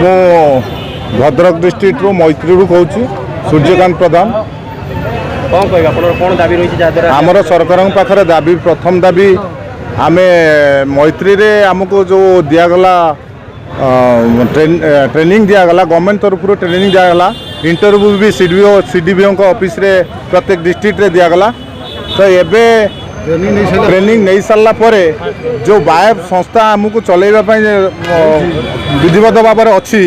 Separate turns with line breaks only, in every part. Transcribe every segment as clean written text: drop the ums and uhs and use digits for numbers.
मु भद्रक डिस्ट्रिक्ट रू मैत्री कहूँ सूर्यकांत प्रधान।
कौन कह कौन दाबी रही
आमर सरकार पाखे दाबी प्रथम दाबी आम मैत्री रे आमको जो दिगला ट्रेनिंग दिगला गवर्नमेंट तरफ ट्रेनिंग दिगला इंटरव्यू भी सीडीबीओ ऑफिस रे प्रत्येक डिस्ट्रिक्ट रे दिगला। तो एबे ट्रेनिंग नहीं सारा पर जो बायब संस्था आमको चलैवाई विधिवत भाव में अच्छी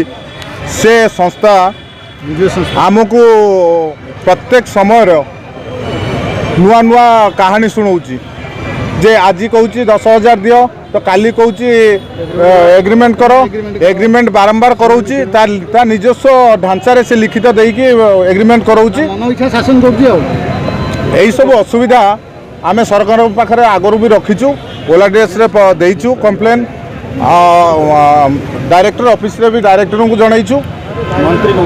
से संस्था आमको प्रत्येक समय नुआ नुआ कहानी शुणाऊँगी जे आज कहूँ 10,000 दियो तो काली कहूँ एग्रीमेंट करो एग्रीमेंट बारंबार कराऊँगी ता निजस्व ढांचारे से लिखित देकी एग्रीमेंट कराऊँगी
शासन कर
यही सब असुविधा आम सरकार पाखे आगु भी रखीचु ओलाडीएस देचु कंप्लेन डायरेक्टर ऑफिस रे भी डायरेक्टर को जनईचु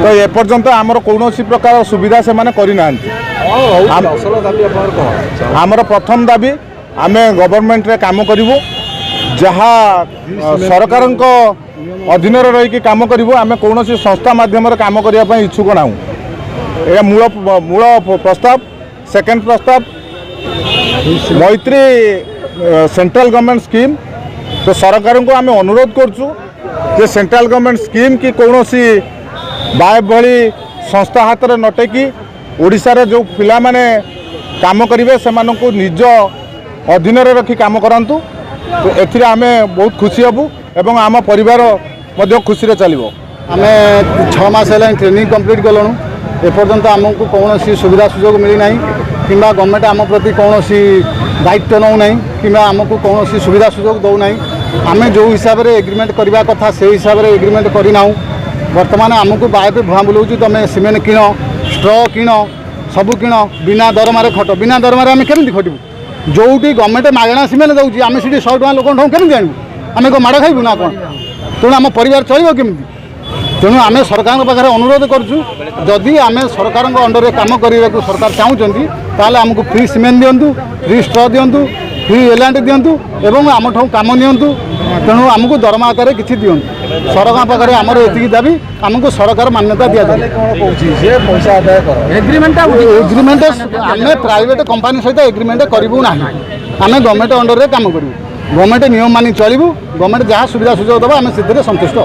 तो एपर्यंत आमर कौन प्रकार सुविधा से माने करना आमर प्रथम दाबी आम गवर्नमेंट रे काम करूँ जहाँ सरकार अधीन रही काम करूँ आम कौन संस्था माध्यम काम करने इच्छुक ना यह मूल प्रस्ताव। सेकेंड प्रस्ताव मैत्री सेंट्रल गवर्नमेंट स्कीम तो सरकार को आम अनुरोध करुँ जे सेंट्रल गवर्नमेंट स्कीम कि कौन सी बायब भली संस्था हाथ में नटेकी ओडिशा रे जो पिला माने काम करेंगे से निज अधीन रखी काम करंतु तो एथिरे आमे बहुत खुशी हबु एवं आम परिवार मध्य खुशी रे चलिबो।
आमे 6 मास है ट्रेनिंग कंप्लीट कलुँ एपर्यंत आमको कौन सुविधा सुजोग मिली ना कि गवर्नमेंट आम प्रति कौन दायित्व नौ ना कि आमको कौन सुविधा सुजोग दौना आम जो हिसाब से एग्रीमेंट करने कथा से हिसाब से एग्रीमेंट करना बर्तमान आमको बायप भुआ बुलाऊँ तुम सीमेंट किण स्ट्र किण सबू किण बिना दरमार खट बिना दरमार आम केमी खटबू जोटी गवर्नमेंट मागणा सीमेंट दूसरी आम से 100 टଙ୍କା लोक केमी आणबू आम को माड़ खाइबू ना कौन तेणु आम परिवार चलो केमी तेणु आम सरकार पाखे अनुरोध करुँ जदि आम सरकार अंडर काम करने को सरकार चाहूँगी ताल आमको फ्री सीमेंट दिंतु फ्री स्ट्र दिंतु फ्री एलांट दिंतु एवं आम ठूँ कम नियंतु तेणु आमको दरमा आकार किसी दिंतु सरकार पाखे आमर ये दाबी आमको सरकार मान्यता दि जाए
पैसा
एग्रीमेंट आम प्राइवेट कंपनी सहित एग्रीमेंट करूँ ना आम गवर्नमेंट अंडर में काम करूँ गवर्नमेंट नियम मानि चलू गवर्नमेंट जहाँ सुविधा सुजोग देव आम से संतुष्ट।